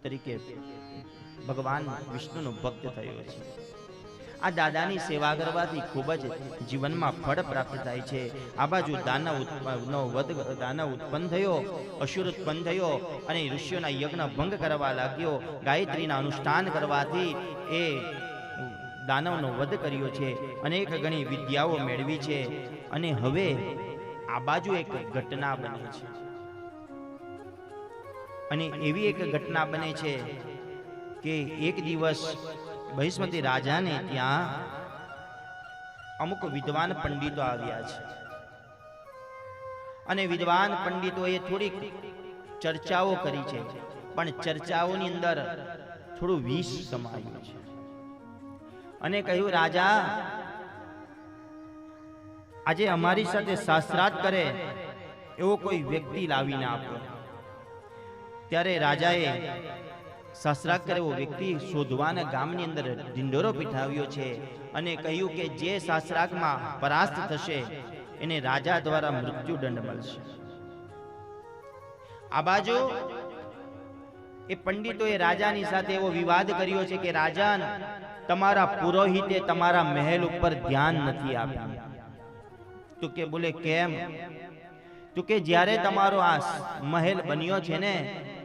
તરીકે ભગવાન વિષ્ણુનો ભક્ત થયો છે। આ દાદાની સેવા કરવાથી ખૂબ જ જીવનમાં ફળ પ્રાપ્ત થાય છે। આ બાજુ દાનવ ઉત્પન્ન થયો, અસુર ઉત્પન્ન થયો અને ઋષિઓના યજ્ઞ ભંગ કરવા લાગ્યો। ગાયત્રીના અનુષ્ઠાન કરવાથી એ દાનવનો વધ કર્યો છે, અનેક ઘણી વિદ્યાઓ મેળવી છે। અને હવે આ બાજુ એક ઘટના બને છે, અને એવી એક ઘટના બને છે કે એક દિવસ બહિષ્મતી રાજાને ત્યાં અમુક વિદ્વાન પંડિતો આવ્યા છે, અને વિદ્વાન પંડિતોએ થોડીક ચર્ચાઓ કરી છે, પણ ચર્ચાઓની અંદર થોડું વિષ સમાયું છે, અને કહ્યું, રાજા, આજે અમારી સાથે શાસ્ત્રાર્થ કરે એવો કોઈ વ્યક્તિ લાવીને આપો। ત્યારે રાજાએ શાસ્ત્રાર્થ કરે એવો વ્યક્તિ શોધવાના ગામની અંદર ઢિંઢોરો પીઠાવ્યો છે, અને કહ્યું કે જે શાસ્ત્રાર્થમાં પરાસ્ત થશે એને રાજા દ્વારા મૃત્યુદંડ મળશે। આ બાજુ એ પંડિતોએ રાજાની સાથે એવો વિવાદ કર્યો છે કે રાજન, તમારા પુરોહિતે તમારા મહેલ ઉપર ધ્યાન નથી આપ્યું। તો કે બોલે કેમ? તો કે જ્યારે તમારો આ મહેલ બન્યો છે ને,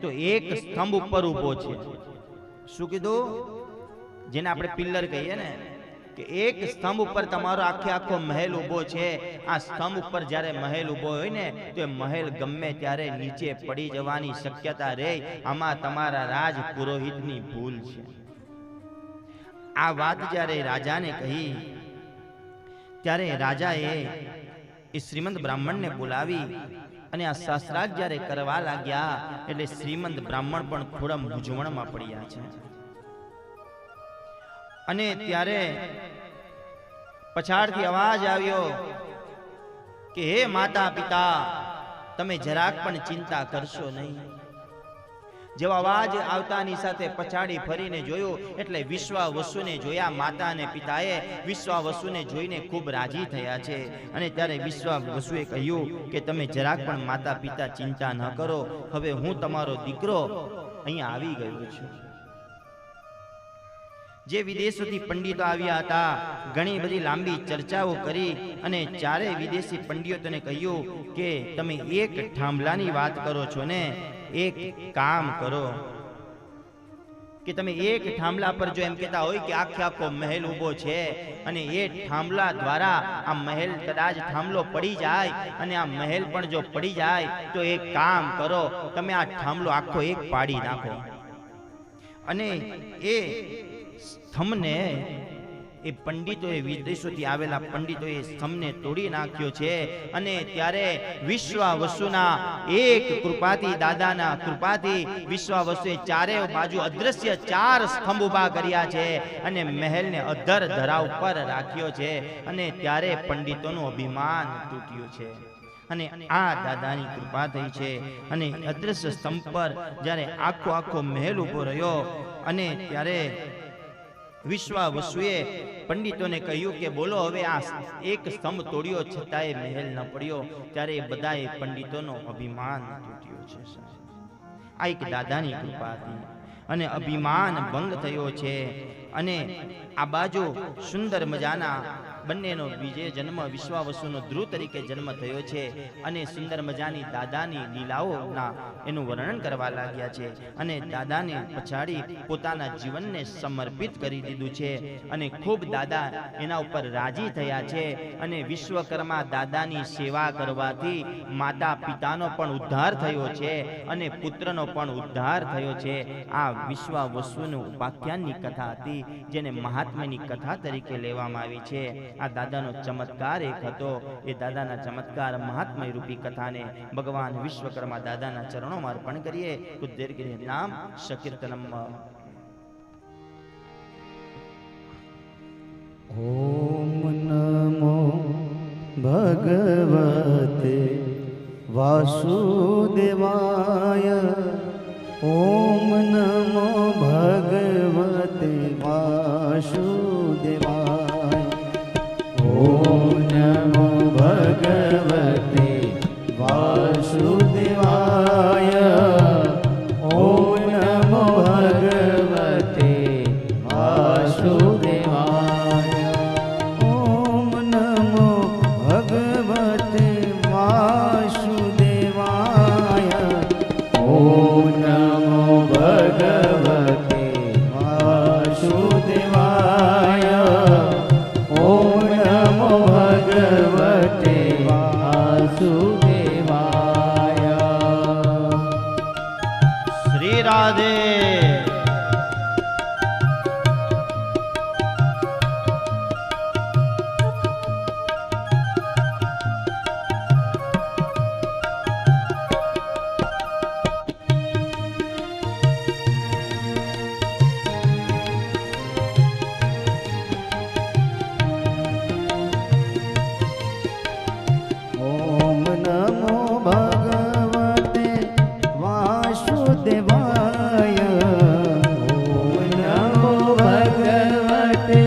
તો એક સ્તંભ ઉપર ઊભો છે। શું કીધું? જેને આપણે પિલ્લર કહીએ ને, કે એક સ્તંભ ઉપર તમારો આખો મહેલ ઊભો છે। આ સ્તંભ ઉપર જ્યારે મહેલ ઊભો હોય ને, તો એ મહેલ ગમે ત્યારે નીચે પડી જવાની શક્યતા રહે। આમાં તમારા રાજ પુરોહિતની ભૂલ છે। આ વાત જ્યારે રાજાને કહી, ત્યારે રાજાએ એ શ્રીમંત બ્રાહ્મણને બોલાવી અને આ શાસ્ત્રાર્થ જ્યારે કરવા લાગ્યા, એટલે શ્રીમંત બ્રાહ્મણ પણ થોડા મૂંઝવણમાં પડ્યા છે। અને ત્યારે પછાડથી અવાજ આવ્યો કે હે માતા પિતા, તમે જરાક પણ ચિંતા કરશો નહીં। જેવો અવાજ આવતાની સાથે પછાડી ફરીને જોયું, એટલે વિશ્વાવસુને જોયા। માતા અને પિતાએ વિશ્વાવસુને જોઈને ખૂબ રાજી થયા છે, અને ત્યારે વિશ્વાવસુએ કહ્યું કે તમે જરાક પણ માતા પિતા ચિંતા ન કરો, હવે હું તમારો દીકરો અહીંયા આવી ગયો છું। જે વિદેશોથી પંડિતો આવ્યા હતા, ઘણી બધી લાંબી ચર્ચાઓ કરી, અને ચારે વિદેશી પંડિતોને કહ્યું કે તમે એક થાંભલાની વાત કરો છો ને, એક કામ કરો કે તમે એક થાંભલા પર જો એમ કહેતા હોય કે આખો મહેલ ઊભો છે, અને એ થાંભલા દ્વારા આ મહેલ કદાચ થાંભલો પડી જાય, અને આ મહેલ પણ જો પડી જાય, તો એક કામ કરો, તમે આ થાંભલો આખો એક પાડી નાખો, અને એ સ્તંભને એ પંડિતોએ વિદેશોથી આવેલા પંડિતોએ સ્તંભને તોડી નાખ્યો છે। અને ત્યારે વિશ્વાવસુના એક કૃપાથી, દાદાના કૃપાથી વિશ્વાવસુએ ચારે બાજુ અદ્રશ્ય 4 સ્તંભ ઊભા કર્યા છે, અને મહેલને અધર ધરા ઉપર રાખ્યો છે, અને ત્યારે પંડિતોનું અભિમાન તૂટ્યું છે, અને આ દાદાની કૃપા થઈ છે। અને અદ્રશ્ય સ્તંભ પર જ્યારે આખો મહેલ ઊભો રહ્યો, અને ત્યારે વિશ્વાવસુએ પંડિતોને કહ્યું કે બોલો, હવે આ એક સ્તંભ તોડ્યો છતાંય મહેલ ન પડ્યો। ત્યારે બધાએ પંડિતોનો અભિમાન તૂટ્યો છે। આ એક દાદાની કૃપા હતી, અને અભિમાન ભંગ થયો છે। અને આ બાજુ સુંદર મજાના બંનેનો બીજે જન્મ વિશ્વાવસુનો ધ્રુવ તરીકે જન્મ થયો છે, અને સુંદર મજાની દાદાની લીલાઓના એનું વર્ણન કરવા લાગ્યા છે, અને દાદાને પછાડી પોતાના જીવનને સમર્પિત કરી દીધું છે, અને ખૂબ દાદા એના ઉપર રાજી થયા છે। અને વિશ્વકર્મા દાદાની સેવા કરવાથી માતા પિતાનો પણ ઉદ્ધાર થયો છે, અને પુત્રનો પણ ઉદ્ધાર થયો છે। આ વિશ્વાવસુનું ઉપાખ્યાનની કથા હતી, જેને મહાત્મ્યની કથા તરીકે લેવામાં આવી છે। આ દાદાનો ચમત્કાર એક હતો। એ દાદાના ચમત્કાર મહાત્મય રૂપી કથાને ભગવાન વિશ્વકર્મા દાદાના ચરણોમાં અર્પણ કરીએ। ઉદ્દેર્ગિરી નામ શકીર્તનમ। ઓમ નમો ભગવતે વાસુદેવાય। ઓમ નમો ભગવતે વાસુદેવાય। ઓમ નમો ભગવતે વાસુદેવાય। ઓમ નમો ઓમ નમો ભગવતે વાસુદેવાય. ઓમ નમો ભગવતે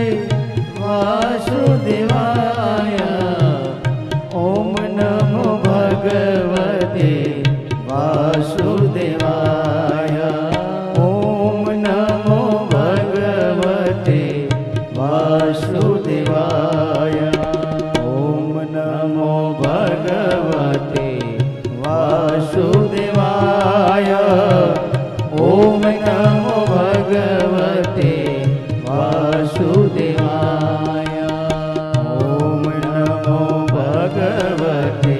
વાસુદેવાય. ઓમ નમો ભગવતે વાસુદેવાય. ઓમ નમો ભગવતે વાસુદેવાય. ઓમ નમો ભગવતે વાસુદેવાય. ઓમ નમો ભગવતે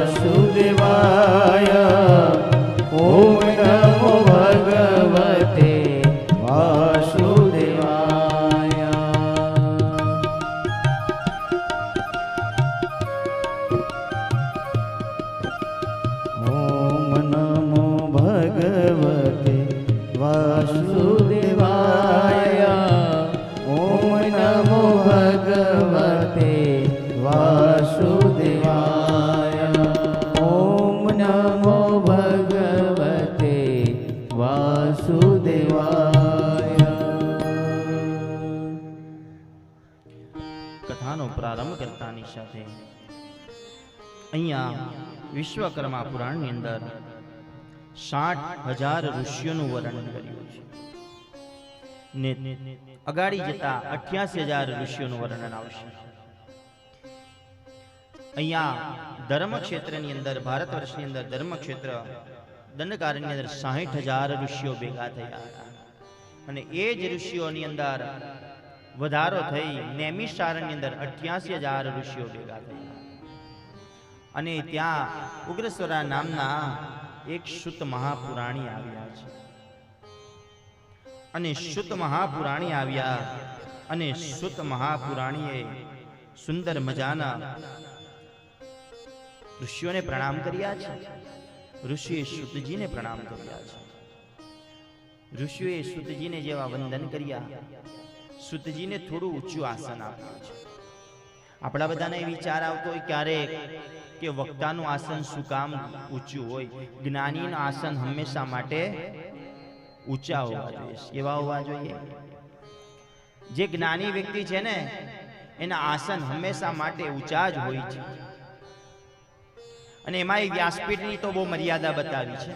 વાસુદેવાય. ઓમ નમો ભગવતે વાસુદેવાય. ઓમ નમો ભગવતે વાસુદેવાય. ઓમ નમો ભગવતે વાસુદેવાય. ઓમ નમો ભગવતે વાસુદેવાય. ઓમ નમો ભગવતે વાસુદેવાય. કથાનો પ્રારંભ કરતાની સાથે અહીંયા વિશ્વકર્મા પુરાણની અંદર 60,000 ઋષિઓનું વર્ણન કર્યું છે ને અગાડી જતા 88,000 ઋષિઓનું વર્ણન આવશે. અહીંયા ધર્મક્ષેત્રની અંદર, ભારત વર્ષની અંદર ધર્મક્ષેત્ર દંડકારણની અંદર 60,000 ઋષિઓ ભેગા થયા હતા અને એ જ ઋષિઓની અંદર વધારો થઈ નૈમિષારણ્યની અંદર 88,000 ઋષિઓ ભેગા થયા અને ત્યાં ઉગ્રસ્વરા નામના એક શુત મહાપુરાણી આવ્યા છે અને શુત મહાપુરાણી આવ્યા અને શુત મહાપુરાણીએ સુંદર મજાના ઋષિઓને પ્રણામ કર્યા છે. ઋષિએ શુતજીને પ્રણામ કર્યા છે. ઋષિઓએ શુતજીને જેવા વંદન કર્યા, શુતજીને થોડું ઊંચું આસન આપ્યું છે. આપણા બધાને વિચાર આવતો હોય ક્યારેક કે વક્તાનું આસન શું કામ ઊંચું હોય? જ્ઞાનીનું આસન હંમેશા માટે ઊંચા હોવા જોઈએ. કેવા હોવા જોઈએ? જે જ્ઞાની વ્યક્તિ છે ને એના આસન હંમેશા માટે ઊંચા જ હોય છે. અને એમાં વ્યાસપીઠની તો બહુ મર્યાદા બતાવી છે.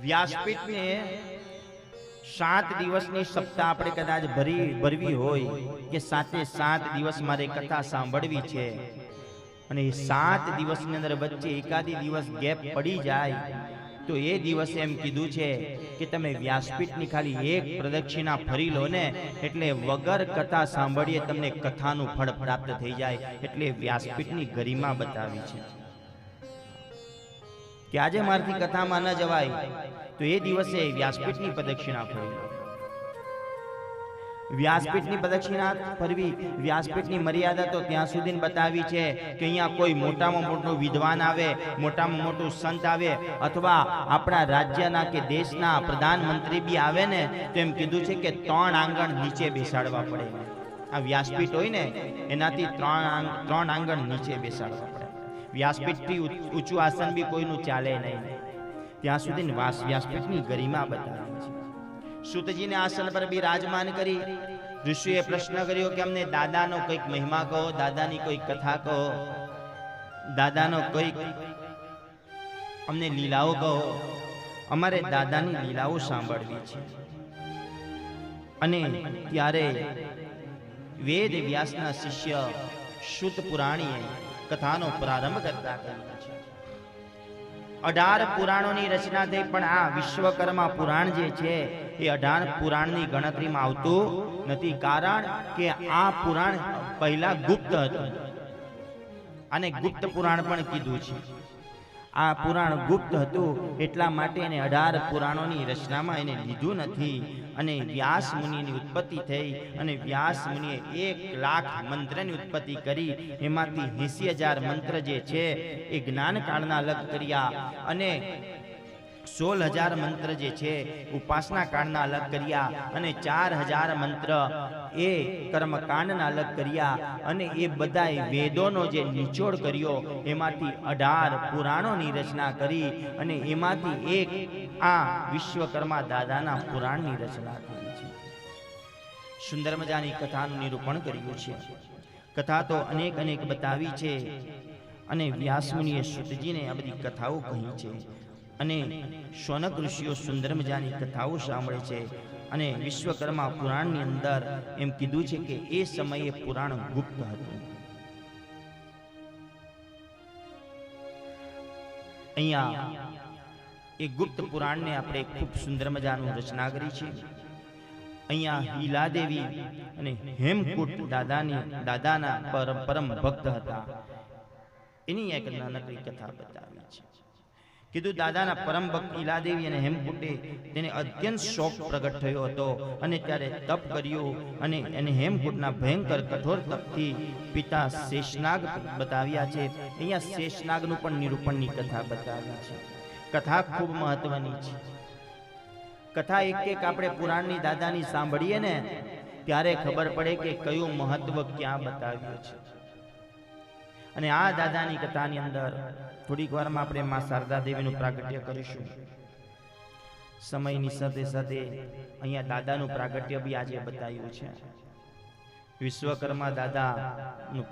વ્યાસપીઠને 7 દિવસની સપ્તાહ આપણે કદાચ ભરવી હોય કે 7 દિવસ મારે કથા સાંભળવી છે અને 7 દિવસની અંદર વચ્ચે એકાદી દિવસ ગેપ પડી જાય તો એ દિવસે એમ કીધું છે કે તમે વ્યાસપીઠની ખાલી એક પ્રદક્ષિણા ફરી લો ને એટલે વગર કથા સાંભળીએ તમને કથાનું ફળ પ્રાપ્ત થઈ જાય. એટલે વ્યાસપીઠની ગરિમા બતાવી છે કે આજે મારથી કથામાં ન જવાય તો એ દિવસે વ્યાસપીઠની પ્રદક્ષિણા ફરી લો. વ્યાસપીઠની પ્રદક્ષિણા ફરવી, વ્યાસપીઠની મર્યાદા તો ત્યાં સુધી બતાવી છે કે અહીંયા કોઈ મોટામાં મોટો વિદ્વાન આવે, મોટામાં મોટું સંત આવે અથવા આપણા રાજ્યના કે દેશના પ્રધાનમંત્રી બી આવે ને તો એમ કીધું છે કે 3 આંગણ નીચે બેસાડવા પડે. આ વ્યાસપીઠ હોય ને એનાથી 3 આંગણ નીચે બેસાડવા પડે. વ્યાસપીઠથી ઊંચું આસન બી કોઈનું ચાલે નહીં. ત્યાં સુધી વ્યાસપીઠની ગરિમા બતાવી છે. સુતજીને આસન પર બિરાજમાન કરી ઋષિએ પ્રશ્ન કર્યો કે અમને દાદાનો કોઈક મહિમા કહો, દાદાની કોઈ કથા કહો, દાદાનો કોઈક અમને લીલાઓ કહો. અમારે દાદાની લીલાઓ સાંભળવી છે. અને ત્યારે વેદ વ્યાસના શિષ્ય શુત પુરાણીએ કથાનો પ્રારંભ કરતા કહ્યું છે 18 પુરાણોની રચના થઈ પણ આ વિશ્વકર્મા પુરાણ જે છે એ 18 પુરાણની ગણતરીમાં આવતું નથી. કારણ કે આ પુરાણ પહેલા ગુપ્ત હતું અને ગુપ્ત પુરાણ પણ કીધું છે. આ પુરાણ ગુપ્ત હતું એટલા માટે એને 18 પુરાણોની રચનામાં એને લીધું નથી. અને વ્યાસ મુનિની ઉત્પત્તિ થઈ અને વ્યાસ મુનિએ 1 લાખ મંત્રની ઉત્પત્તિ કરી. એમાંથી 80,000 મંત્ર જે છે એ જ્ઞાન કાળના અલગ કર્યા અને 16,000 મંત્ર જે છે ઉપાસના કાળના અલગ કર્યા અને 4,000 મંત્ર એ કર્મકાંડના અલગ કર્યા અને એ બધાય વેદોનો જે નિચોડ કર્યો એમાંથી 18 પુરાણોની રચના કરી અને એમાંથી એક આ વિશ્વકર્મા દાદાના પુરાણની રચના કરી છે. સુંદર મજાની કથાનું નિરૂપણ કર્યું છે. કથા તો અનેક બતાવી છે અને વ્યાસમુનિએ સુતજીને આ બધી કથાઓ કહી છે અને શૌનક ઋષિઓ સુંદર મજાની કથાઓ સાંભળે છે અને વિશ્વકર્મા પુરાણની અંદર એમ કીધું છે કે એ સમયે પુરાણ ગુપ્ત હતું. અહીંયા એ ગુપ્ત પુરાણને આપણે ખૂબ સુંદર મજાનું રચના કરી છે. અહીંયા હીલાદેવી અને હેમકૂટ દાદાના પરમ ભક્ત હતા. એની એક નાનકડી કથા બતાવી છે. કીધું દાદાના પરમ ભક્ત ઈલાદેવી અને હેમકૂટે તેને અત્યંત શોખ પ્રગટ થયો હતો અને ત્યારે તપ કર્યું અને એને હેમકૂટના ભયંકર કઠોર તપથી પિતા શેષનાગ બતાવ્યા છે. અહીંયા શેષનાગનું પણ નિરૂપણની કથા બતાવી છે. કથા ખૂબ મહત્વની છે. કથા એક આપણે પુરાણની દાદાની સાંભળીએ ને ત્યારે ખબર પડે કે કયું મહત્વ ક્યાં બતાવ્યું છે. અને આ દાદાની કથાની અંદર થોડીક વારમાં આપણે માં શારદા દેવીનું પ્રાગટ્ય કરીશું. સમયની સાથે સાથે અહીંયા દાદાનું પ્રાગટ્ય બી આજે બતાવ્યું છે. વિશ્વકર્મા દાદાનું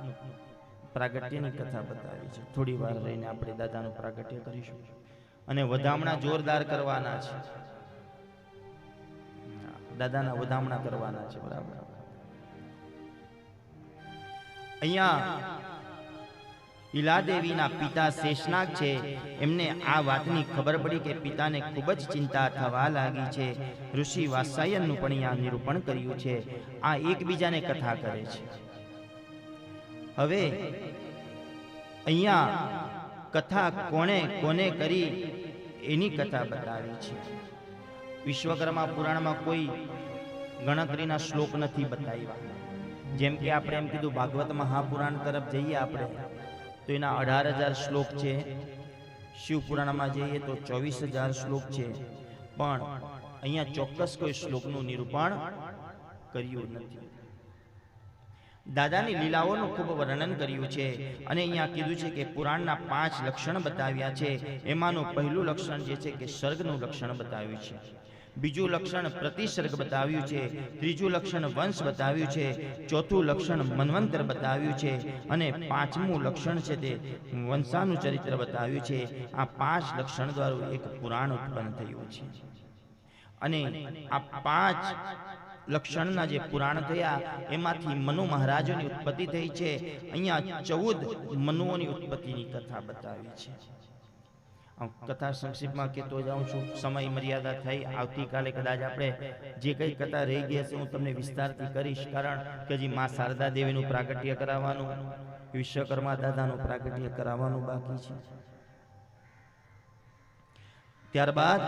પ્રાગટ્યની કથા બતાવી છે. થોડી વાર રહીને આપણે દાદાનું પ્રાગટ્ય કરીશું અને વધામણા જોરદાર કરવાના છે. દાદાના વધામણા કરવાના છે. બરાબર. અહીંયા ઈલાદેવીના પિતા શેષનાગ છે. એમને આ વાતની ખબર પડી કે પિતાને ખૂબ જ ચિંતા થવા લાગી છે. ઋષિ વાત્સાયનનું પણ અહીંયા નિરૂપણ કર્યું છે. આ એકબીજાને કથા કરે છે. હવે અહીંયા કથા કોને કરી એની કથા બતાવી છે. વિશ્વકર્મા પુરાણમાં કોઈ ગણતરીના શ્લોક નથી બતાવ્યા. જેમ કે આપણે એમ કીધું ભાગવત મહાપુરાણ તરફ જઈએ આપણે તો એના 18,000 શ્લોક છે. શિવ પુરાણમાં જઈએ તો 24,000 શ્લોક છે. પણ અહીંયા ચોક્કસ કોઈ શ્લોકનું નિરૂપણ કર્યું નથી. દાદાની લીલાઓનું ખૂબ વર્ણન કર્યું છે અને અહીંયા કીધું છે કે પુરાણના 5 લક્ષણ બતાવ્યા છે. એમાંનું પહેલું લક્ષણ જે છે કે સર્ગનું લક્ષણ બતાવ્યું છે. બીજું લક્ષણ પ્રતિસર્ગ બતાવ્યું છે. ત્રીજું લક્ષણ વંશ બતાવ્યું છે. ચોથું લક્ષણ મન્વંતર બતાવ્યું છે અને પાંચમું લક્ષણ છે તે વંશાનું ચરિત્ર બતાવ્યું છે. આ 5 લક્ષણ દ્વારા એક પુરાણ ઉત્પન્ન થયું છે અને આ 5 લક્ષણના જે પુરાણ થયા એમાંથી મનુ મહારાજોની ઉત્પત્તિ થઈ છે. અહીંયા 14 મનુઓની ઉત્પત્તિની કથા બતાવી છે. કથા સંક્ષિપ્તમાં કહેતો જાઉં છું. સમય મર્યાદા થઈ. આવતીકાલે કદાચ આપણે જે કઈ કથા રહી ગઈ હશે હું તમને વિસ્તારથી કરીશ. કારણ કે હજી માં શારદા દેવીનું પ્રાગટ્ય કરાવવાનું, વિશ્વકર્મા દાદાનું પ્રાગટ્ય કરાવવાનું બાકી છે. ત્યારબાદ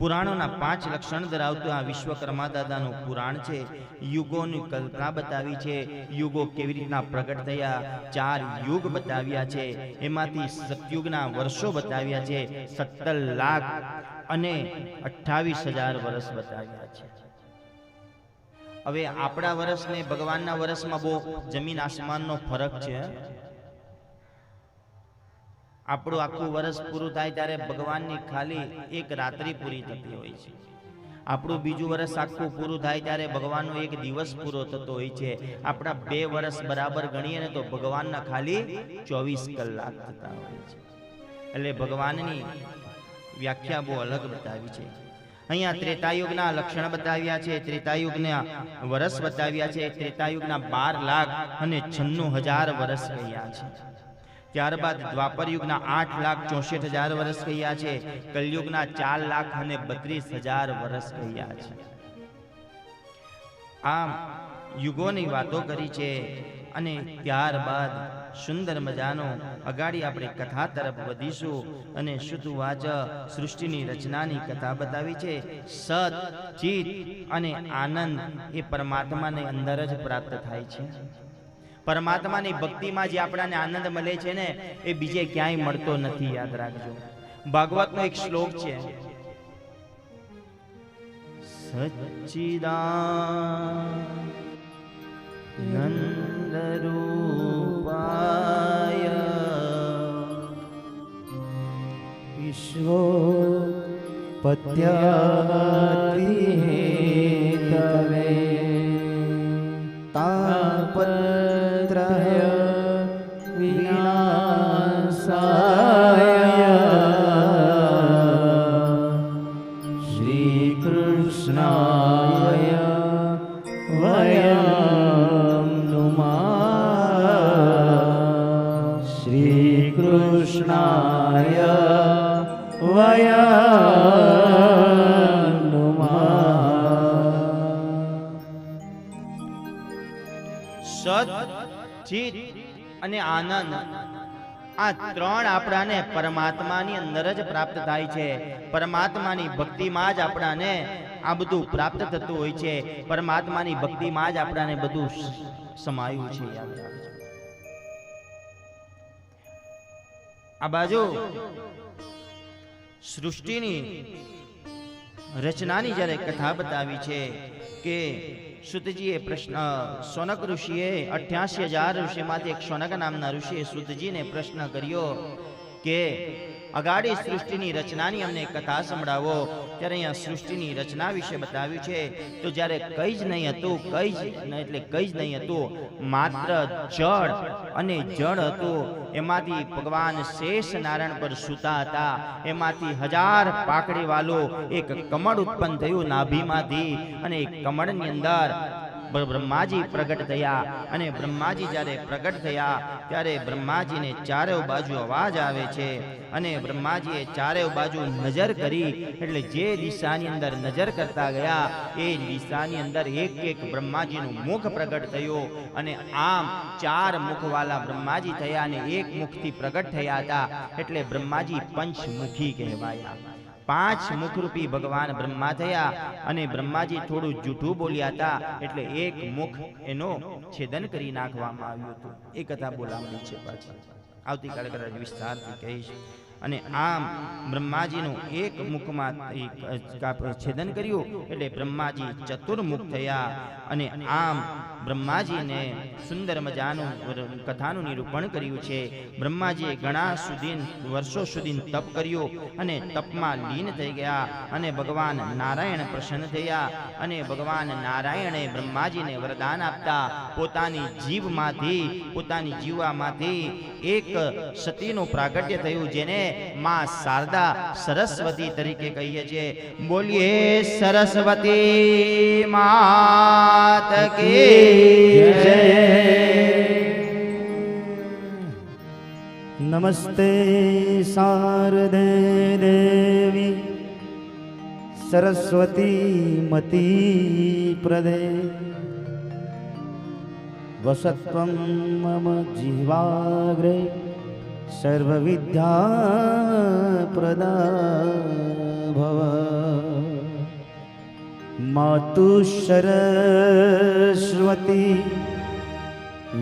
પુરાણોના 5 લક્ષણ ધરાવતું આ વિશ્વકર્મા દાદાનું પુરાણ છે. યુગોની કલ્પના બતાવી છે. યુગો કેવી રીતના પ્રગટ થયા, 4 યુગ બતાવ્યા છે. એમાંથી સતયુગના વર્ષો બતાવ્યા છે. 17 લાખ અને 28,000 વર્ષ બતાવ્યા છે. હવે આપણા વર્ષ ને ભગવાનના વર્ષમાં બહુ જમીન આસમાનનો ફરક છે. આપણું આખું વર્ષ પૂરું થાય ત્યારે ભગવાનની ખાલી એક રાત્રિ પૂરી થતી હોય છે. આપણું બીજું વર્ષ આખું પૂરું થાય ત્યારે ભગવાનનો એક દિવસ પૂરો થતો હોય છે. આપણા 2 વર્ષ બરાબર ગણીએ ને તો ભગવાનના ખાલી 24 કલાક થતા હોય છે. એટલે ભગવાનની વ્યાખ્યા બહુ અલગ બતાવી છે. અહીંયા ત્રેતાયુગના લક્ષણ બતાવ્યા છે. ત્રેતાયુગના વર્ષ બતાવ્યા છે. ત્રેતાયુગના 12 લાખ અને 96,000 વર્ષ કહ્યા છે. ત્યારબાદ દ્વાપર યુગના 8,64,000 વર્ષ કહ્યા છે. કલયુગના 4,32,000 વર્ષ કહ્યા છે. આમ યુગોની વાતો કરી છે અને ત્યારબાદ સુંદર મજાનો અગાડી આપણે કથા તરફ વધીશું અને શુદ્ધવાચ સૃષ્ટિની રચનાની કથા બતાવી છે. સત, ચિત અને આનંદ એ પરમાત્માને અંદર જ પ્રાપ્ત થાય છે. પરમાત્માની ભક્તિમાં જે આપણને આનંદ મળે છે ને એ બીજે ક્યાંય મળતો નથી. યાદ રાખજો. ભાગવતનો એક શ્લોક છે, સચ્ચિદાનંદ રૂપાય વિશ્વોત્પત્યાદિ હેતવે તાપત્રય વિનાશાય શ્રી કૃષ્ણાય વયમ નુમઃ શ્રી કૃષ્ણાય વયમ નુમઃ. સત, ચિત અને આનંદ આ ત્રણ આપણાને પરમાત્માની અંદર જ પ્રાપ્ત થાય છે. પરમાત્માની ભક્તિમાં જ આપણાને આ બધું પ્રાપ્ત થતું હોય છે. પરમાત્માની ભક્તિમાં જ આપણાને બધું સમાયું છે. આ બાજુ સૃષ્ટિની રચનાની જ્યારે કથા બતાવી છે કે સુતજીએ પ્રશ્ન સોનક ઋષિએ 88,000 ઋષિમાંથી એક સોનક નામના ઋષિએ સુતજીને પ્રશ્ન કર્યો કે અગાડી સૃષ્ટિની રચનાની અમને કથા સંભળાવો. ત્યારે અહીંયા સૃષ્ટિની રચના વિશે બતાવ્યું છે. તો જ્યારે કંઈ જ નહીં હતું, કંઈ જ નહીં હતું, માત્ર જળ અને જળ હતું. એમાંથી ભગવાન શેષ નારાયણ પર સૂતા હતા. એમાંથી 1000 પાકડી વાળું એક કમળ ઉત્પન્ન થયું નાભીમાંથી, અને એ કમળની અંદર બ્રહ્માજી પ્રગટ થયા. અને બ્રહ્માજી જ્યારે પ્રગટ થયા ત્યારે બ્રહ્માજીને ચારે બાજુ અવાજ આવે છે. અને બ્રહ્માજીએ ચારે બાજુ નજર કરી, એટલે જે દિશાની અંદર નજર કરતા ગયા એ દિશાની અંદર એક એક બ્રહ્માજીનું મુખ પ્રગટ થયું. અને આમ 4 મુખવાળા બ્રહ્માજી થયા અને એક મુખથી પ્રગટ થયા હતા. એટલે બ્રહ્માજી પંચમુખી કહેવાયા. 5 મુખરૂપી ભગવાન બ્રહ્મા થયા. અને બ્રહ્માજી થોડું જૂઠું બોલ્યા હતા, એટલે એક મુખ એનો છેદન કરી નાખવામાં આવ્યું હતું. એ કથા બોલાવવાની છે, પાછી આવતીકાલે કદાચ વિસ્તારથી કહીશ. અને આમ બ્રહ્માજીનું એક મુખમાં છેદન કર્યું, એટલે બ્રહ્માજી ચતુર્મુખ થયા. અને આમ બ્રહ્માજીને સુંદર મજાનું કથાનું નિરૂપણ કર્યું છે. બ્રહ્માજીએ ઘણા વર્ષો સુધી તપ કર્યું અને તપમાં લીન થઈ ગયા. અને ભગવાન નારાયણ પ્રસન્ન થયા. અને ભગવાન નારાયણે બ્રહ્માજીને વરદાન આપતા પોતાની જીવામાંથી એક સતીનું પ્રાગટ્ય થયું, જેને માં શારદા સરસ્વતી તરીકે કહીએ છીએ. બોલીએ સરસ્વતી માત કી જય. નમસ્તે શારદે દેવી સરસ્વતી મતી પ્રદે વસત્વં મમ જીવાગ્રે સર્વવિદ્યા પ્રદા ભવ. માતુ સરસ્વતી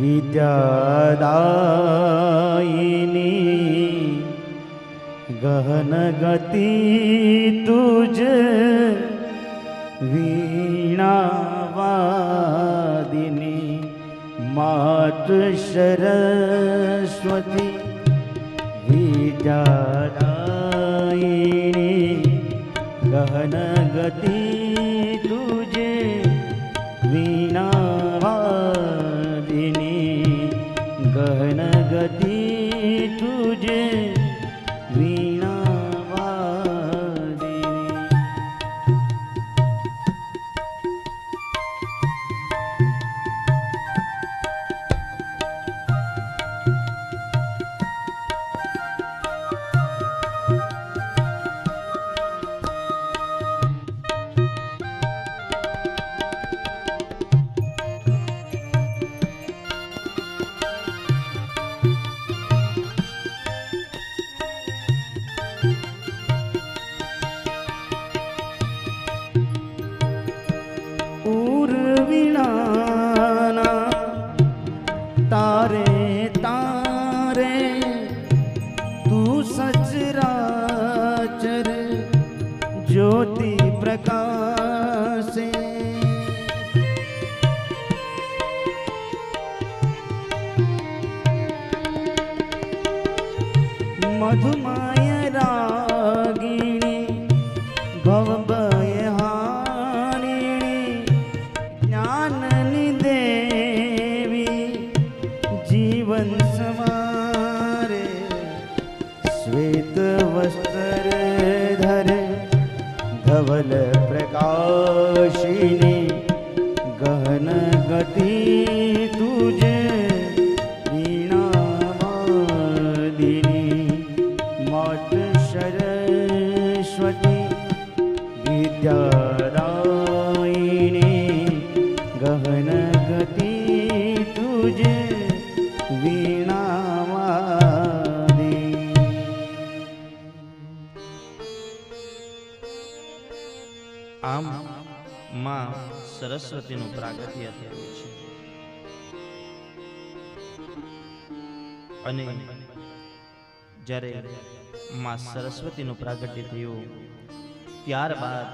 વિદ્યાદાયિની ગહન ગતિ તુજ વીણાવાદિની. માતુ સરસ્વતી વિદ્યાદાયિની ગહન ગતિ તુજે વીણાવાદિની. ગહન ગતિ તુજે વીણાવાદિની. ज्योति प्रकाशे मधुमाय रागिणी भवभय हारिणी ज्ञाननि देवी जीवन समारे श्वेत वस्त्र धरे धवल प्रकाशिनी गहन गति तुझे सरस्वती विद्यादायिनी गहन गति तुझे वीणावादी। આમ માં સરસ્વતીનું પ્રાગટ્ય થયું છે અને જ્યારે માં સરસ્વતીનું પ્રાગટ્ય થયું ત્યારબાદ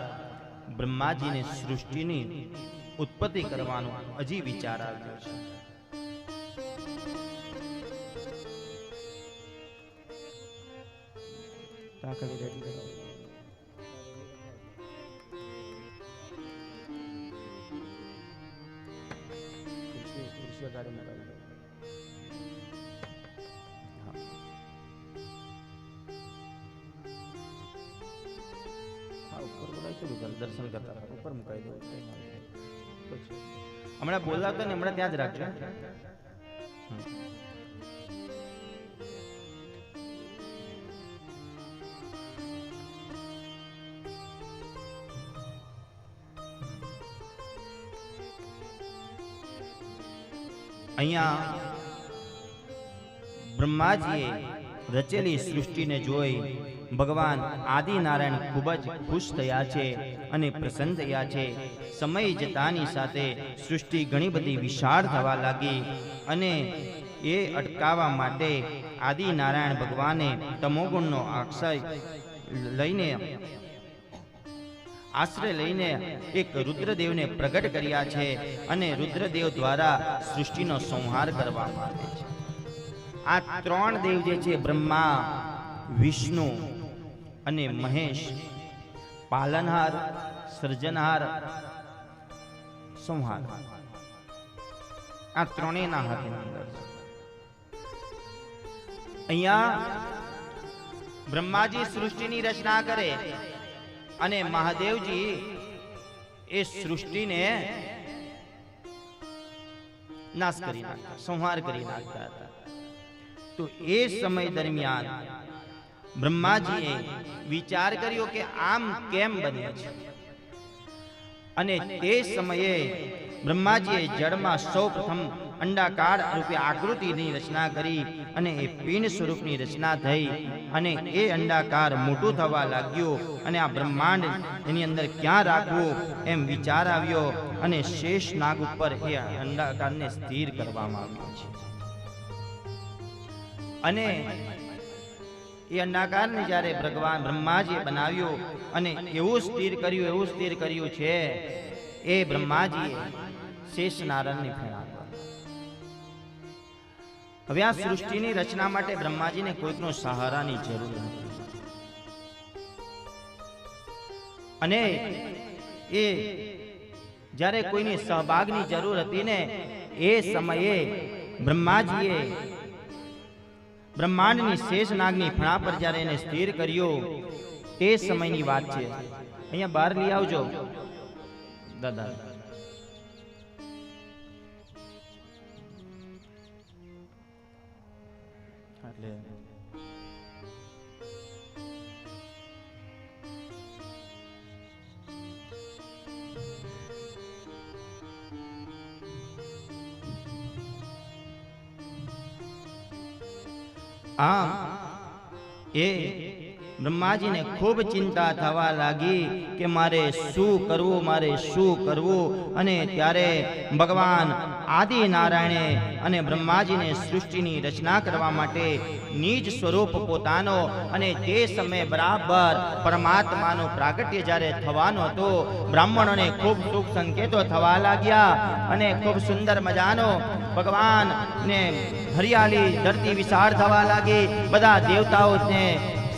બ્રહ્માજીને સૃષ્ટિની ઉત્પત્તિ કરવાનો હજી વિચાર આવ્યો છે. દર્શન કરતા ઉપર મુકાઈ દો. હમણાં બોલાવતા ને હમણાં ત્યાં જ રાખજો. અહીંયા બ્રહ્માજીએ રચેલી સૃષ્ટિને જોઈ ભગવાન આદિનારાયણ ખૂબ જ ખુશ થયા છે અને પ્રસન્ન થયા છે. સમય જતાની સાથે સૃષ્ટિ ઘણી બધી વિશાળ થવા લાગી અને એ અટકાવવા માટે આદિનારાયણ ભગવાને તમોગુણનો આશ્રય લઈને એક રુદ્રદેવને પ્રગટ કર્યા છે અને રુદ્રદેવ દ્વારા સૃષ્ટિનો સંહાર કરવામાં આવે છે. આ ત્રણ દેવ જે છે બ્રહ્મા, વિષ્ણુ અને મહેશ, પાલનહાર, સર્જનહાર, સંહાર, આ ત્રણેયના હાથની અંદર છે. અહીંયા બ્રહ્માજી સૃષ્ટિની રચના કરે અને મહાદેવજી એ સૃષ્ટિને નાશ કરી નાખતા, સંહાર કરી નાખતા હતા. તો એ સમય દરમિયાન બ્રહ્માજીએ વિચાર કર્યો કે આમ કેમ બને છે અને તે સમયે બ્રહ્માજીએ જળમાં સૌપ્રથમ અંડાકાર રૂપે આકૃતિની રચના કરી અને એ પિંડ સ્વરૂપની રચના થઈ અને એ અંડાકાર મોટું થવા લાગ્યું અને આ બ્રહ્માંડ એની અંદર ક્યાં રાખવું એમ વિચાર આવ્યો અને શેષ નાગ ઉપર એ અંડાકારને સ્થિર કરવામાં આવ્યો છે. અને એ અંડાકારને જ્યારે ભગવાન બ્રહ્માજીએ બનાવ્યું અને એવું સ્થિર કર્યું છે એ બ્રહ્માજીએ શેષ નારાયણની ફેણ આપવા. હવે આ સૃષ્ટિની રચના માટે બ્રહ્માજીને કોઈકનો સહારાની જરૂર હતી અને એ જ્યારે કોઈની સહભાગની જરૂર હતી ને એ સમયે બ્રહ્માજીએ બ્રહ્માંડની શેષ નાગની ફણા પર જ્યારે એને સ્થિર કર્યો તે સમયની વાત છે. અહીંયા બહાર લઈ આવજો દાદા. એટલે આમ એ બ્રહ્માજીને ખૂબ ચિંતા થવા લાગી કે મારે શું કરવું. અને ત્યારે ભગવાન આદિ નારાયણે અને બ્રહ્માજીને સૃષ્ટિની રચના કરવા માટે નિજ સ્વરૂપ પોતાનો અને તે સમયે બરાબર પરમાત્માનો પ્રાગટ્ય જ્યારે થવાનો હતો, બ્રાહ્મણોને ખૂબ સુખ સંકેતો થવા લાગ્યા અને ખૂબ સુંદર મજાનો ભગવાન ને હરિયાળી ધરતી વિશાળ થવા લાગી. બધા દેવતાઓને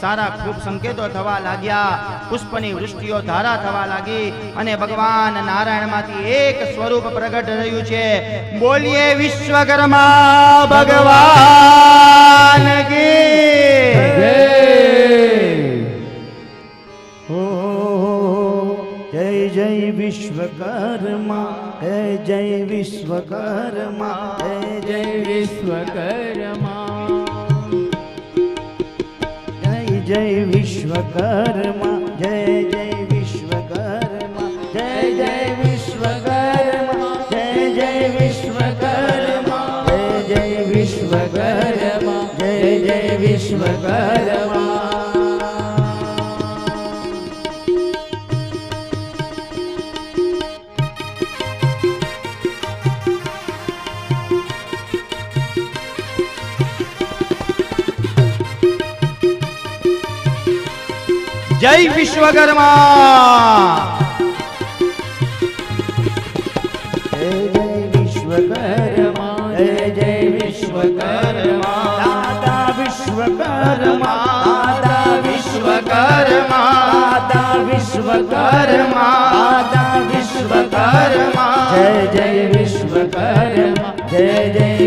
સારા ખૂબ સંકેતો થવા લાગ્યા. પુષ્પની વૃષ્ટિઓ ધારા થવા લાગી અને ભગવાન નારાયણમાંથી એક સ્વરૂપ પ્રગટ થયું છે. બોલીએ વિશ્વકર્મા ભગવાન કી જય. ઓ જય જય વિશ્વકર્મા, જય વિશ્વકર્મા, જય વિશ્વકર્મા, જય વિશ્વકર્મા, જય વિશ્વકર્મા, જય વિશ્વકર્મા, જય વિશ્વકર્મા, જય વિશ્વકર્મા, જય વિશ્વકર્મા. જય વિશ્વકર્મા, જય વિશ્વકર્મા, જય વિશ્વકર્મા, દાદા વિશ્વકર્મા, દાદા વિશ્વકર્મા, દાદા વિશ્વકર્મા, દાદા વિશ્વકર્મા, જય વિશ્વકર્મા, જય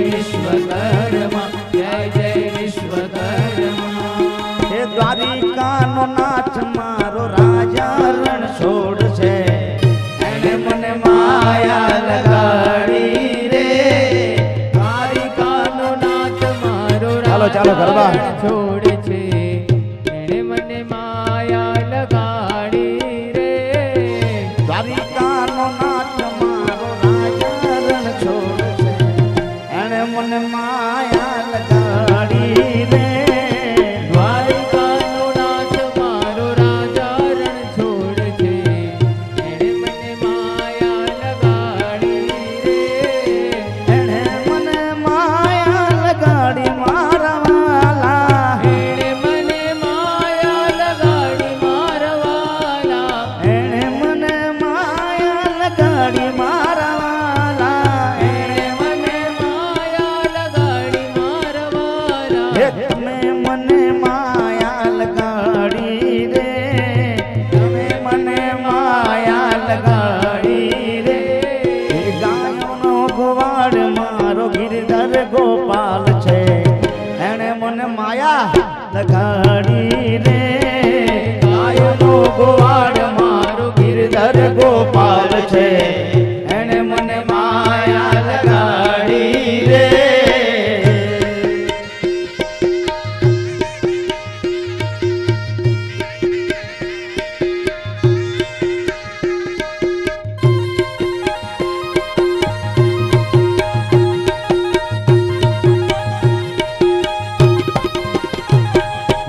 વિશ્વકર્મા, જય વિશ્વકર્મા. હે દ્વારિકાનો નાથ મારો રાજા રણ છોડ છે, એને મને માયા લગાડી રે. દ્વારિકાનો નાથ મારો ચાલો ગરબા છોડ છે, એને મને માયા લગાડી રે. દ્વારિકાનો નાથ મારો રાજા રણ છોડ છે, એને મને માયા લગાડી રે. દ્વારિકાનો નાથ મારો રાજા રણ છોડ છે, એને મને માયા લગાડી રે. એને મને માયા લગાડી મારા વાલા, એને મને માયા લગાડી મારા વાલા, એને મને માયા લગાડી મારા વાલા, એને મને માયા લગાડી મારા વાલા. હે તમે મને માયા લગાડી રે, તમે મને માયા લગાડી રે. હે ગાયોનો ગોવાળ મારો ગિરધર ગોપાલ છે, એણે મને માયા લગાડી રે. ગાયોનો ગોવાળ મારો ગિરધર ગોપાલ છે, એણે મને માયા લગાડી રે.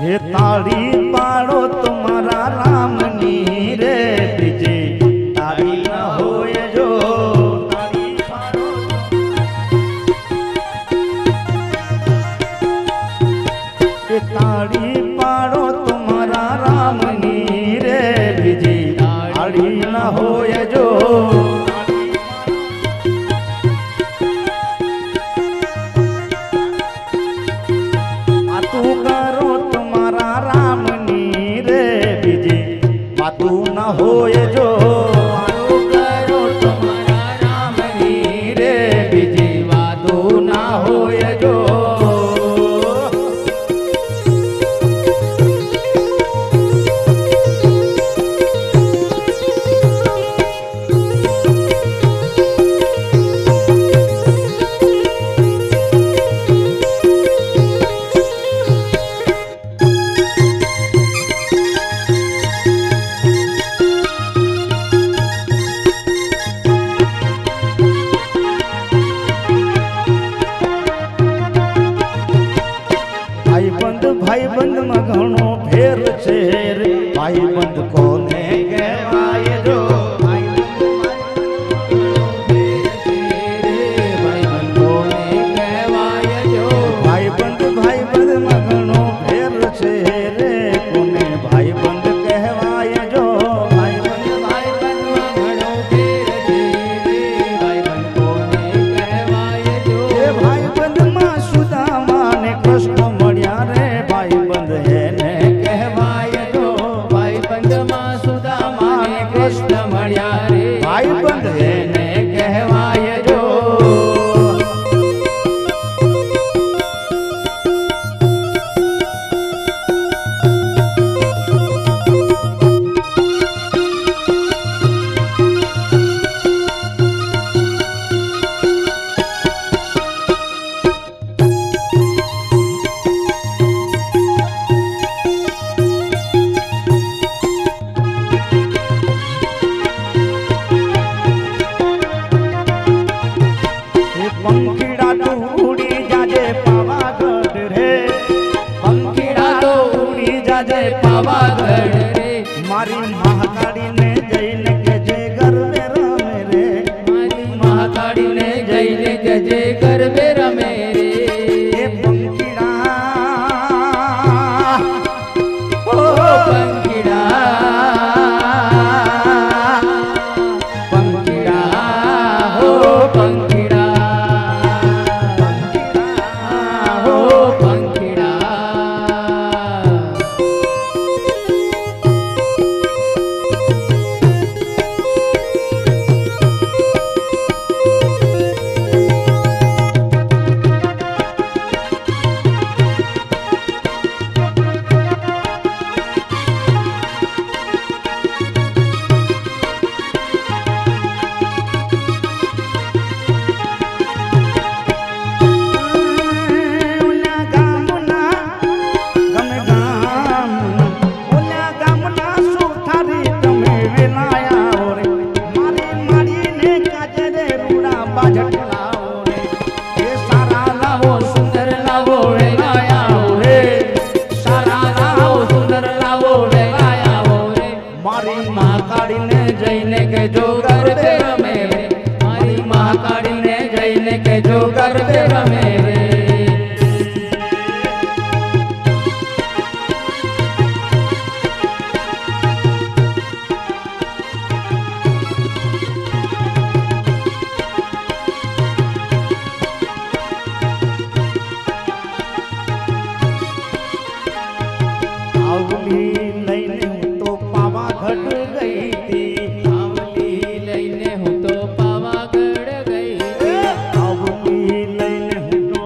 ये ताड़ी पाड़ो तुम्हारा रामनी रे, बीजी ताड़ी न होए जो. ताड़ी पाड़ो ये ताड़ी पाड़ो तुम्हारा रामनी रे, बीजी ताड़ी न होए जो. बातू करो तुम्हारा रामनी रे, बीजी बातू न होए जो. बातू करो तुम्हारा रामनी रे, बीजी बातू न होए जो. ભાઈબંધ કોને કહેવાય જો ભાઈબંધમાં ઘણો ફેર છે રે કોને ભાઈબંધ કહેવાય જો એ ભાઈબંધમાં સુદામા ને કૃષ્ણ મળ્યા રે ભાઈબંધ એને કહેવાય જો ભાઈબંધ એને કહેવાય જો પંખીડા તો ઉડી જાજે પાવાગઢ રે પંખીડા તો ઉડી જાજે પાવાગઢ રે મારી મહાકાળીને જઈને કે જે ગરબે રમે રે મારી મહાકાળીને જઈને કે જે ગરબે રમે રે એ પંખીડા ઓ પંખીડા પંખીડા હો પંખીડા હો પંખીડા ઓલા ગામના ગમે ગામના ઓલા ગામના સુથારી તમે વેલાયા રે મારી માડીને કાજે રે રૂડા બાજટ લાવો રે એ સારા લાવો સુંદર લાવો વેલાયા રે સારા લાવો સુંદર લાવો વેલાયા રે મારી મહાકાળીને જઈને કે જો ગરબે રમે રે મારી મહાકાળીને જઈને કે જો ગરબે રમે રે આવલી લઈને હું તો પાવાગઢ ગઈ હતી આવલી લઈને હું તો પાવાગઢ ગઈ આવલી લઈને હું તો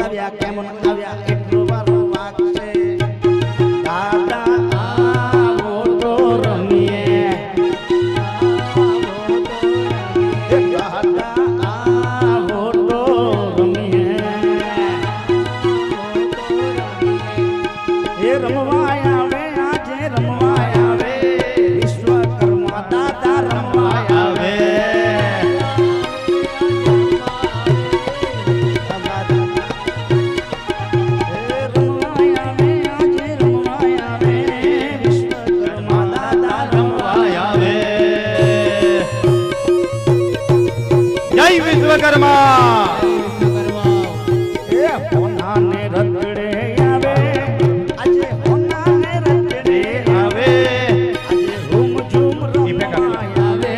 આવ્યા કેમ આવ્યા એટલું વારો વાગશે દાદા આવો તો રમીએ દાદા આવો તો રમીએ એ રમવા આવે આજે રમવા આવે વિશ્વકર્મા દાદા રમવા આવે જય વિશ્વકર્મા એ હોનાને રગડે આવે આજે હોનાને રગડે આવે આજે રૂમ ઝૂમ રમવા આવે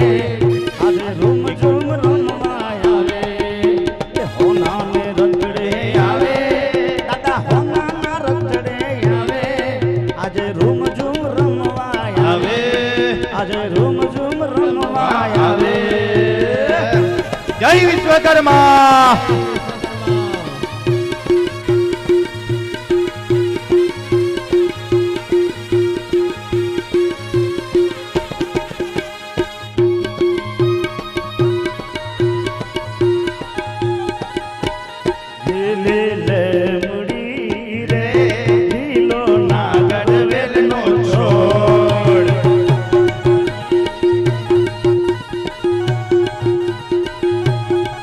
આજે રૂમ ઝૂમ રમવા આવે એ હોનાને રગડે આવે દાદા હોનાના રગડે આવે આજે રૂમ ઝૂમ રમવા આવે આજે રૂમ ઝૂમ રમવા આવે જય વિશ્વકર્મા લે લે મુડી રે ઢીલો નાગડ વેલનો છોડ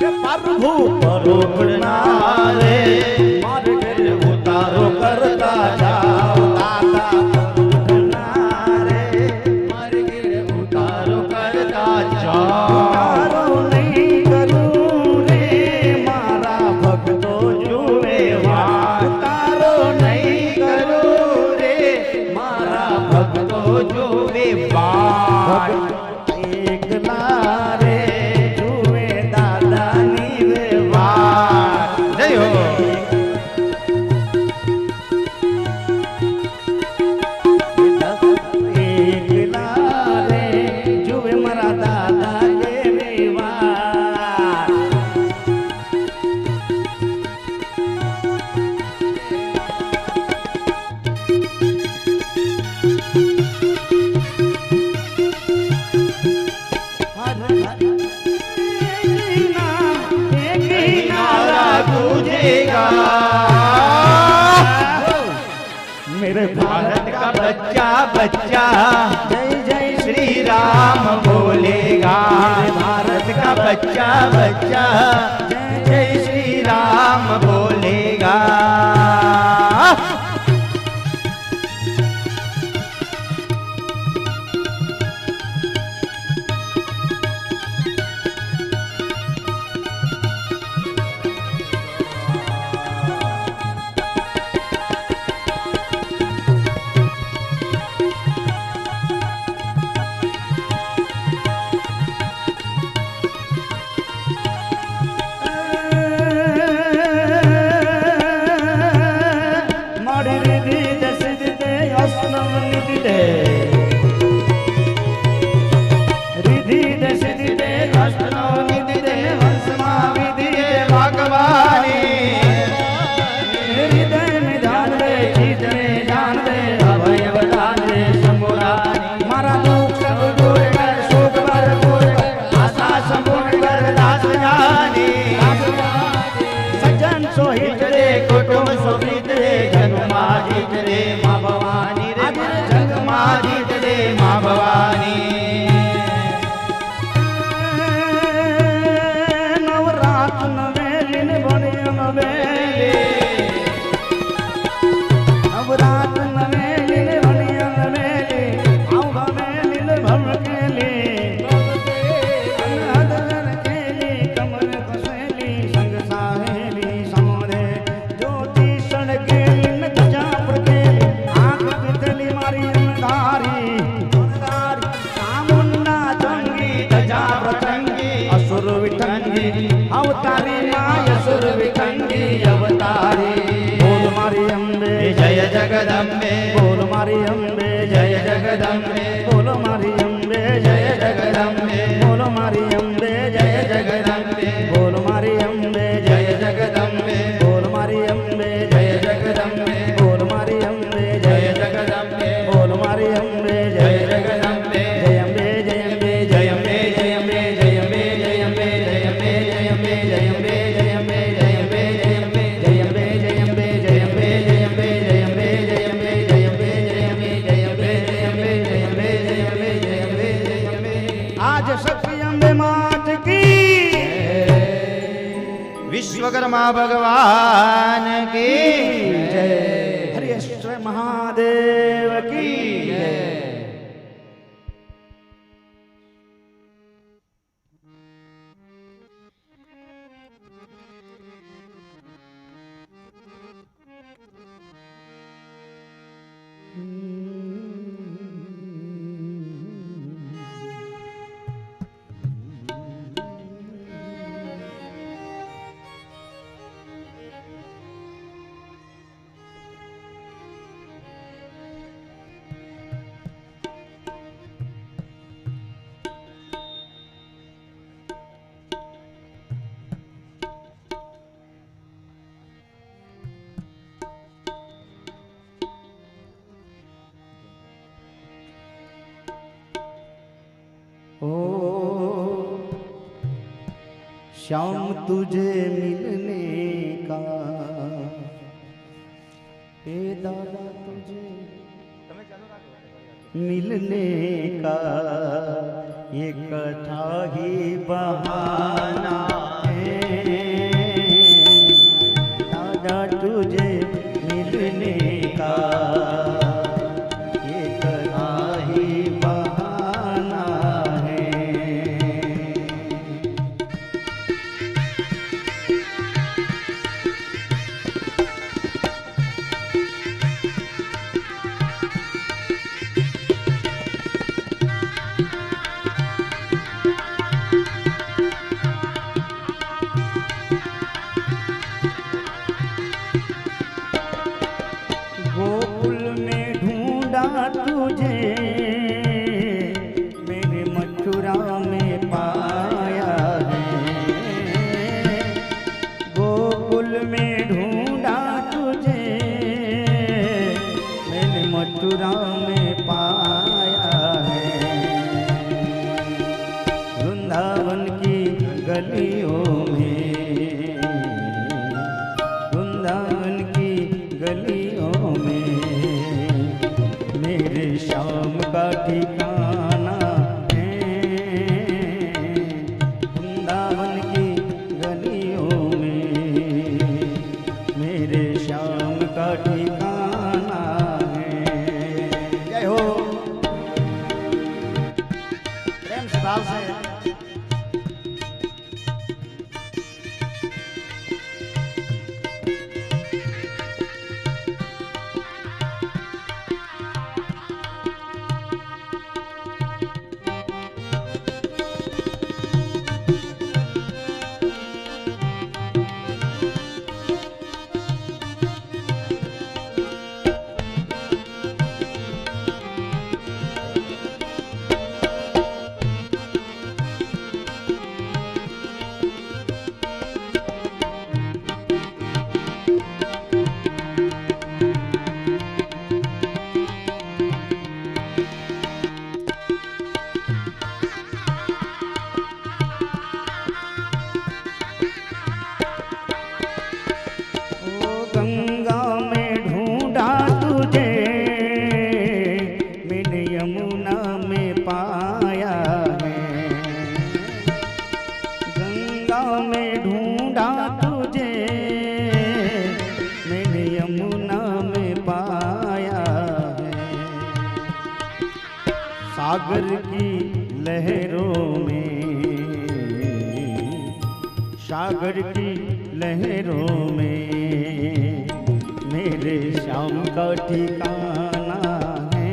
કે પ્રભુ પરોગણા રે માર ઘરે ઉતારો કરતા જાઓ દાદા પરોગણા રે માર ઘરે ઉતારો કરતા જાઓ ઉતારો નહીં કરું રે મારા ભક્તો જુએ વાર ઉતારો નહીં કરું રે મારા ભક્તો જુએ વાર એકલા રે જુએ દાદાની રે વાર જય હો એકલા રે જુએ મારા દાદા કેવી વાર मेरे भारत का बच्चा बच्चा जय जय श्री राम बोलेगा भारत का बच्चा बच्चा जय श्री राम बोलेगा मारी रिधि दस दे अस्नव निधि दे रिधि दस दे अस्नव निधि दे हंसमा विधि दे भगवानी हृदय में ध्यान दे चित में ध्यान दे अभय वरदान दे शंभुरानी मारा दुख सब दूर कर सुख भरपूर कर आशा संपूर्ण कर दास जानी सज्जन सोहित रे कुटुंब सुखित रे जगमा जीत रे माँ भवानी रे जगमा जीत रे माँ भवानी नवरात नवेलिन बनिया नवेली नवरात नवेलिन बनिया नवेली आउ भवेलिन भमकेली अनहद केली कमल कसेली संग साहेली समरे ज्योति सड़केली न गजा प्रकेली आंख पितली मारी अंधारी कामुन्ना चंगी गजा प्रचंगी असुर विठंगी अवतारी माय असुर विठंगी अवतारी बोल मारी अम्बे जय जगदम्बे बोल मारी अम्बे जय जगदम्बे बोल मारी अम्बे जय जगदम्बे बोल मारी अम्बे जय जगदम्बे बोल मारी अम्बे जय जगदम्बे बोल मारी अम्बे विश्वकर्मा भगवान की जय। हरिश्वर महादेव की जय। ओ श्याम तुझे मिलने का, हे दादा तुझे मिलने का ये कथा ही बहाना है। दादा तुझे मिलने का ये कथा ही बहाना है। गोकुल में ढूंढा तुझे मेरे मथुरा में पाया है। गोकुल में ढूंढा तुझे मैंने मथुरा में पाया है। वृंदावन की गलियों में, वृंदावन की गलियों में मेरे श्याम का ठिकाना है। वृंदावन की गलियों में मेरे श्याम का ठिकाना है। जय हो। प्रेम से भाव से गंगा में ढूंढा तुझे मैंने यमुना में पाया है। गंगा में ढूंढा तुझे मैंने यमुना में पाया है। सागर की लहरों में, सागर की लहरों में मेरे श्याम का ठिकाना है।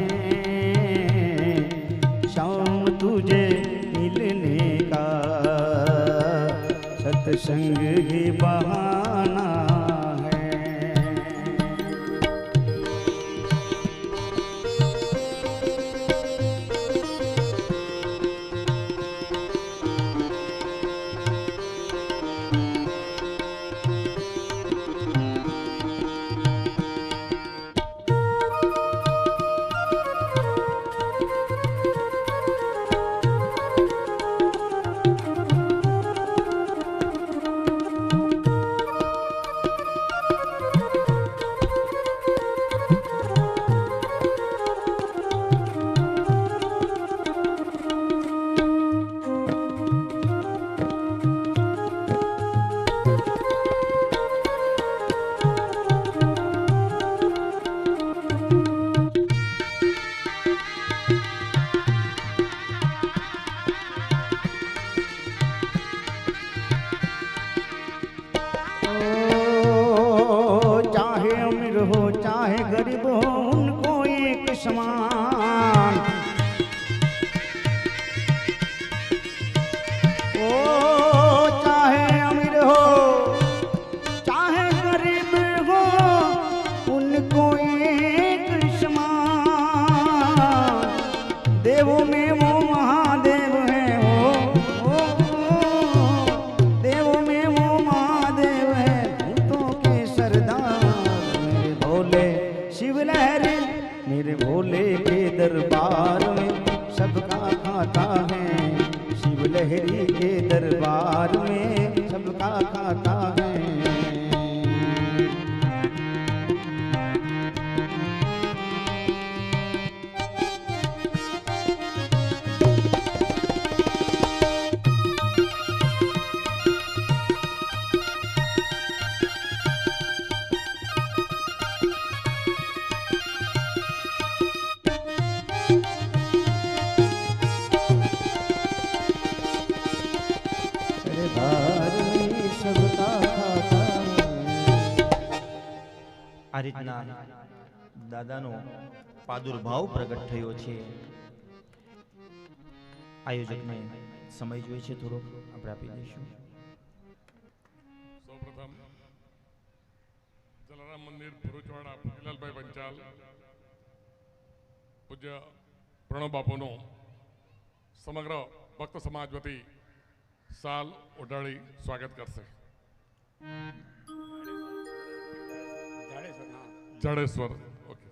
श्याम तुझे मिलने का सत्संग ही बहाना है। अमीर हो चाहे गरीब हो उनको एक समान। ओ चाहे अमीर हो चाहे गरीब हो उनको एक समान। देवों में वो महादेव है, ओ देवों में वो महादेव है, भूतों के सरदार मेरे भोले शिव लहरी। मेरे भोले के दरबार में सबका खाता है, शिव लहरी के दरबार में सबका खाता है। આ રીતના દાદાનો પ્રાદુર્ભાવ પ્રગટ થયો છે। આયોજકને સમય જોઈએ છે થોડોક, આપણે આપી દઈશું। સૌપ્રથમ જલારામ મંદિર ભરૂચવાડા ભગીલાલભાઈ પંચાલ પૂજ્ય પ્રણવ બાપુનું સમગ્ર ભક્ત સમાજ વતી સાલ ઓઢાડી સ્વાગત કરશે। જાડેશ્વર, ઓકે।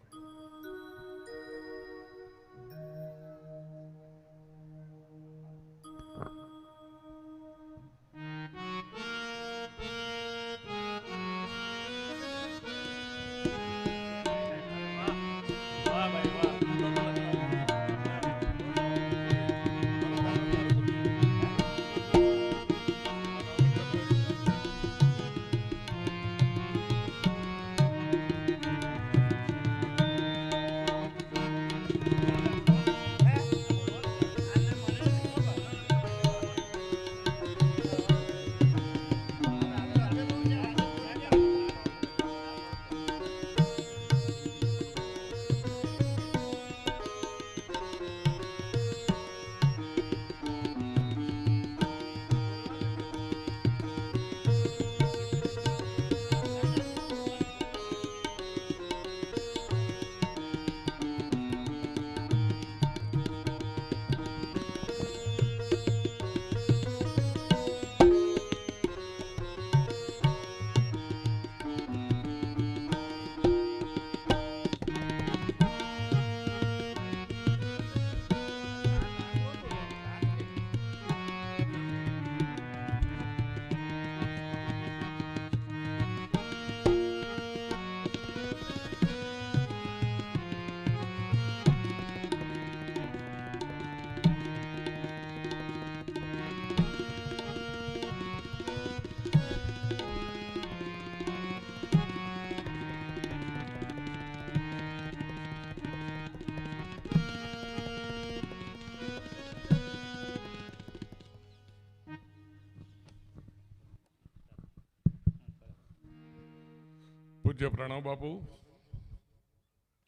પૂજ્ય પ્રણવ બાપુ,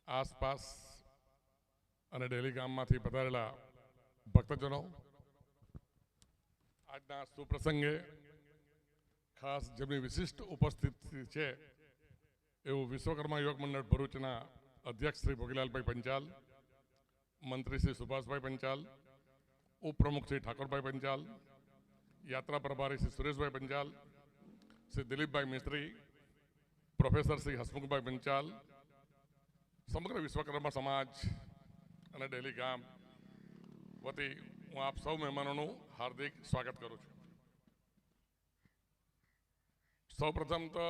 આસપાસ અને ડેલી ગામમાંથી પધારેલા ભક્તજનો, આજના સુપ્રસંગે ખાસ જેમની વિશિષ્ટ ઉપસ્થિતિ છે એવું વિશ્વકર્મા યોગ મંડળ ભરૂચના અધ્યક્ષ શ્રી ભોગીલાલભાઈ પંચાલ, મંત્રી શ્રી સુભાષભાઈ પંચાલ, ઉપપ્રમુખ શ્રી ઠાકોરભાઈ પંચાલ, યાત્રા પ્રભારી શ્રી સુરેશભાઈ પંચાલ, શ્રી દિલીપભાઈ મિસ્ત્રી, પ્રોફેસર શ્રી હસમુખભાઈ પંચાલ, સમગ્ર વિશ્વકર્મા સમાજ અને ડેલી ગામ વતી હું આપ સૌ મહેમાનોનું હાર્દિક સ્વાગત કરું છું। સૌપ્રથમ તો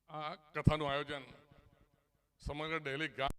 આ કથાનું આયોજન સમગ્ર ડેલી ગામ